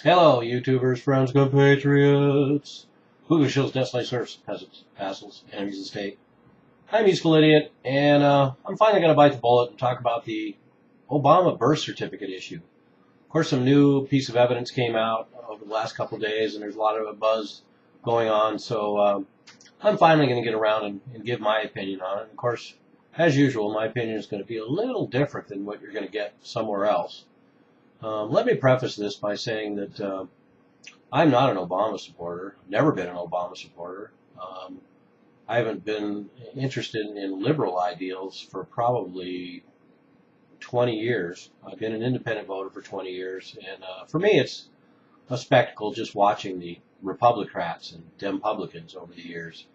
Hello, YouTubers, friends, compatriots. Who shills desolate serfs, peasants, vassals, enemies of the state. I'm Useful Idiot, and I'm finally going to bite the bullet and talk about the Obama birth certificate issue. Of course, some new piece of evidence came out over the last couple of days, and there's a lot of a buzz going on, so I'm finally going to get around and give my opinion on it. And of course, as usual, my opinion is going to be a little different than what you're going to get somewhere else. Let me preface this by saying that I'm not an Obama supporter. I've never been an Obama supporter. I haven't been interested in liberal ideals for probably 20 years. I've been an independent voter for 20 years, and for me it's a spectacle just watching the Republicrats and Dempublicans over the years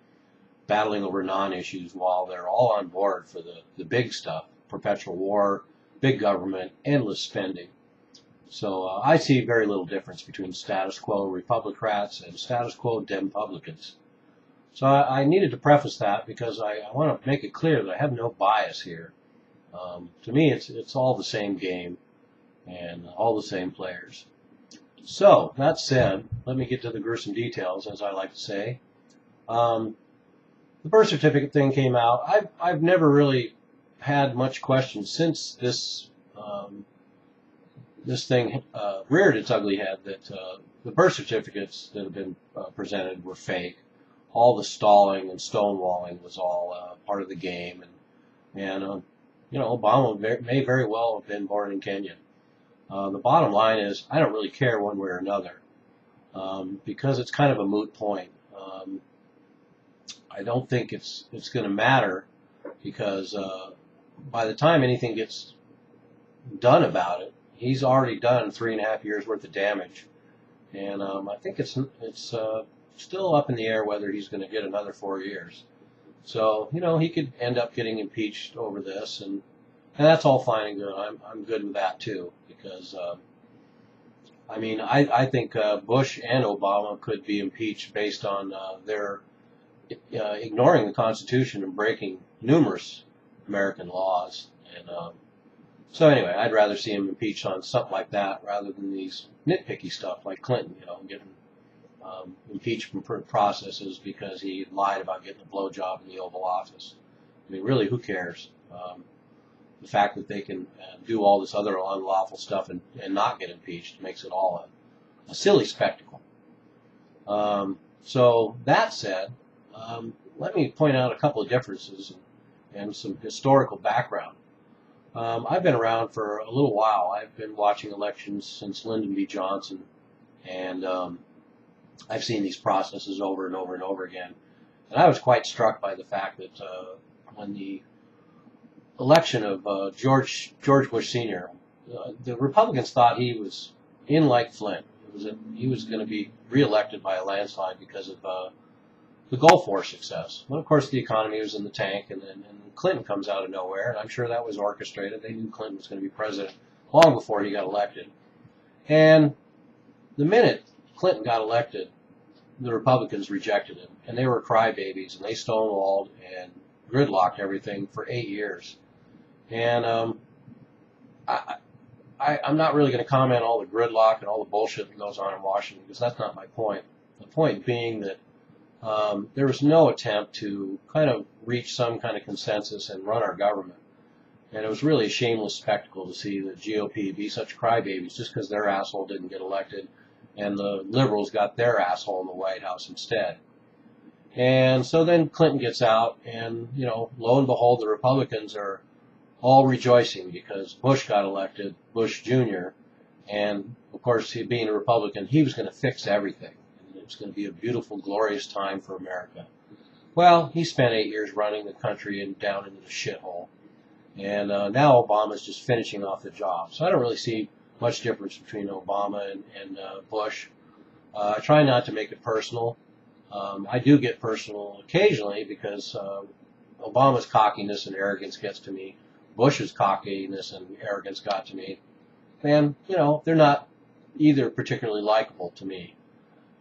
battling over non-issues while they're all on board for the big stuff, perpetual war, big government, endless spending. So I see very little difference between status quo Republicrats and status quo Dempublicans. So I needed to preface that because I want to make it clear that I have no bias here. To me, it's all the same game and all the same players. So that said, let me get to the gruesome details, as I like to say. The birth certificate thing came out. I've never really had much question since this thing reared its ugly head that the birth certificates that have been presented were fake. All the stalling and stonewalling was all part of the game, and Obama may very well have been born in Kenya. The bottom line is, I don't really care one way or another because it's kind of a moot point. I don't think it's going to matter because by the time anything gets done about it, he's already done 3.5 years worth of damage, and I think it's still up in the air whether he's going to get another 4 years. So he could end up getting impeached over this, and that's all fine and good. I'm good with that too because I think Bush and Obama could be impeached based on their ignoring the Constitution and breaking numerous American laws. And so anyway, I'd rather see him impeached on something like that rather than these nitpicky stuff like Clinton, getting impeachment processes because he lied about getting a blowjob in the Oval Office. I mean, really, who cares? The fact that they can do all this other unlawful stuff and not get impeached makes it all a silly spectacle. So that said, let me point out a couple of differences and some historical background. I've been around for a little while. I've been watching elections since Lyndon B. Johnson, and I've seen these processes over and over and over again. And I was quite struck by the fact that when the election of George Bush Sr., the Republicans thought he was in like Flint. He was going to be reelected by a landslide because of the Gulf War success. Well, of course, the economy was in the tank, and Clinton comes out of nowhere, and I'm sure that was orchestrated. They knew Clinton was going to be president long before he got elected. And the minute Clinton got elected, the Republicans rejected him, and they were crybabies, and they stonewalled and gridlocked everything for 8 years. And I'm not really going to comment on all the gridlock and all the bullshit that goes on in Washington because that's not my point. The point being that there was no attempt to kind of reach some kind of consensus and run our government. And it was really a shameless spectacle to see the GOP be such crybabies just because their asshole didn't get elected and the liberals got their asshole in the White House instead. And so then Clinton gets out and, lo and behold, the Republicans are all rejoicing because Bush got elected, Bush Jr., and of course, he being a Republican, he was going to fix everything. It was going to be a beautiful, glorious time for America. Well, he spent 8 years running the country and down into the shithole. And now Obama's just finishing off the job. So I don't really see much difference between Obama and Bush. I try not to make it personal. I do get personal occasionally because Obama's cockiness and arrogance gets to me. Bush's cockiness and arrogance got to me. And, they're not either particularly likable to me.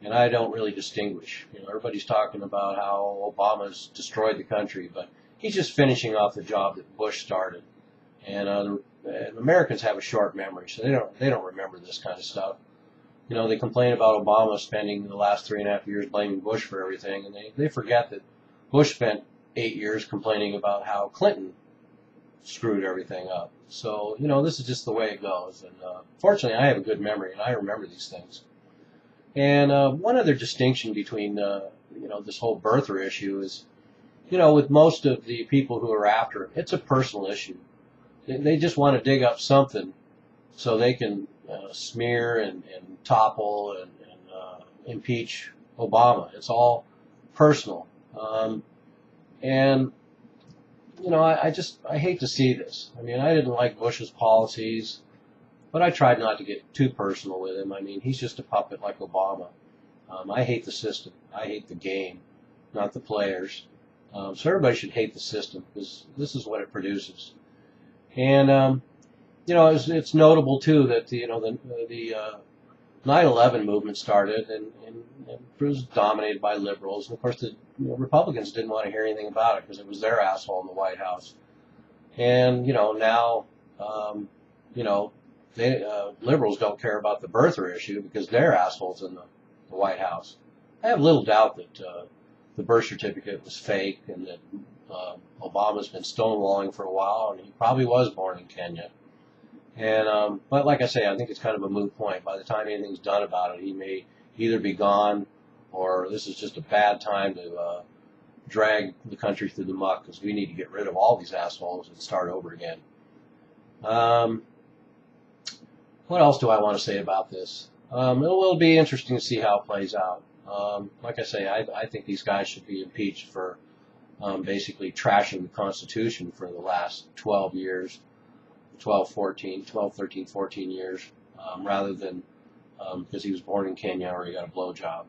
And I don't really distinguish. Everybody's talking about how Obama's destroyed the country, but he's just finishing off the job that Bush started. And Americans have a short memory, so they don't remember this kind of stuff. they complain about Obama spending the last 3.5 years blaming Bush for everything, and they forget that Bush spent 8 years complaining about how Clinton screwed everything up. So, this is just the way it goes. And fortunately, I have a good memory, and I remember these things. And one other distinction between, this whole birther issue is, with most of the people who are after it, it's a personal issue. They just want to dig up something so they can smear and topple and impeach Obama. It's all personal. And I hate to see this. I mean, I didn't like Bush's policies, but I tried not to get too personal with him. I mean, he's just a puppet like Obama. I hate the system. I hate the game, not the players. So everybody should hate the system, because this is what it produces. And it's notable too that the 9/11 movement started, and it was dominated by liberals. And of course, the Republicans didn't want to hear anything about it because it was their asshole in the White House. And now, liberals don't care about the birther issue because they're assholes in the White House. I have little doubt that the birth certificate was fake, and that Obama's been stonewalling for a while, and he probably was born in Kenya. And but like I say, I think it's kind of a moot point. By the time anything's done about it, he may either be gone, or this is just a bad time to drag the country through the muck, because we need to get rid of all these assholes and start over again. What else do I want to say about this? It will be interesting to see how it plays out. Like I say, I think these guys should be impeached for basically trashing the Constitution for the last 12 years, 12, 13, 14 years, rather than because he was born in Kenya or he got a blowjob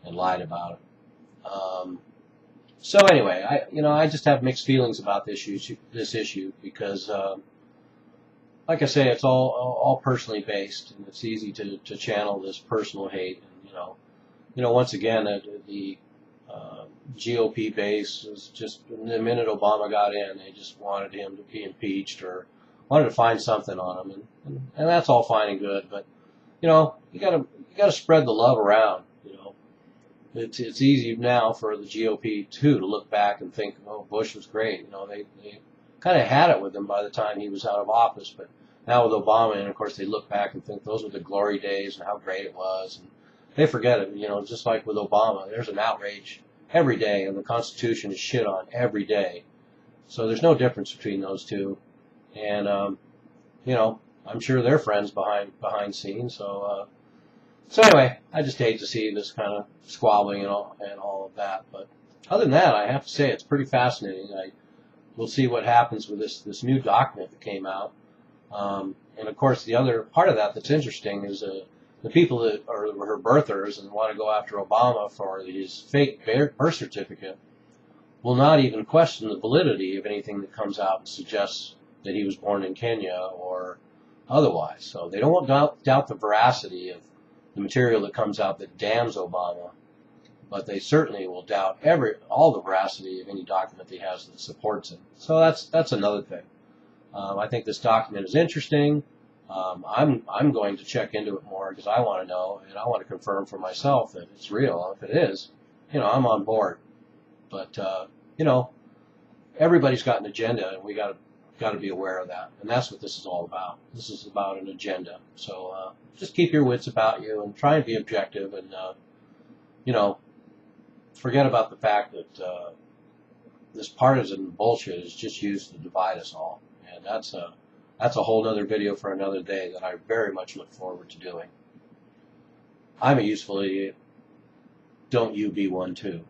and lied about it. So anyway, I just have mixed feelings about this issue because, like I say, it's all personally based, and it's easy to channel this personal hate. And once again, the GOP base was just, the minute Obama got in, they just wanted him to be impeached or wanted to find something on him, and that's all fine and good. But you gotta spread the love around. It's easy now for the GOP too to look back and think, oh, Bush was great. They kind of had it with him by the time he was out of office, but now with Obama, and of course they look back and think those were the glory days and how great it was, and they forget it. Just like with Obama, there's an outrage every day, and the Constitution is shit on every day. So there's no difference between those two, and I'm sure they're friends behind scenes. So anyway, I just hate to see this kind of squabbling and all of that. But other than that, I have to say it's pretty fascinating. We'll see what happens with this new document that came out. And of course, the other part of that that's interesting is the people that are her birthers and want to go after Obama for his fake birth certificate will not even question the validity of anything that comes out and suggests that he was born in Kenya or otherwise. So they don't doubt the veracity of the material that comes out that damns Obama, but they certainly will doubt all the veracity of any document that he has that supports him. So that's another thing. I think this document is interesting. I'm going to check into it more because I want to know, and I want to confirm for myself that it's real. If it is, I'm on board. But everybody's got an agenda, and we got to be aware of that. And that's what this is all about. This is about an agenda. So just keep your wits about you and try and be objective, and forget about the fact that this partisan bullshit is just used to divide us all. And that's a whole other video for another day that I very much look forward to doing. I'm a useful idiot. Don't you be one too.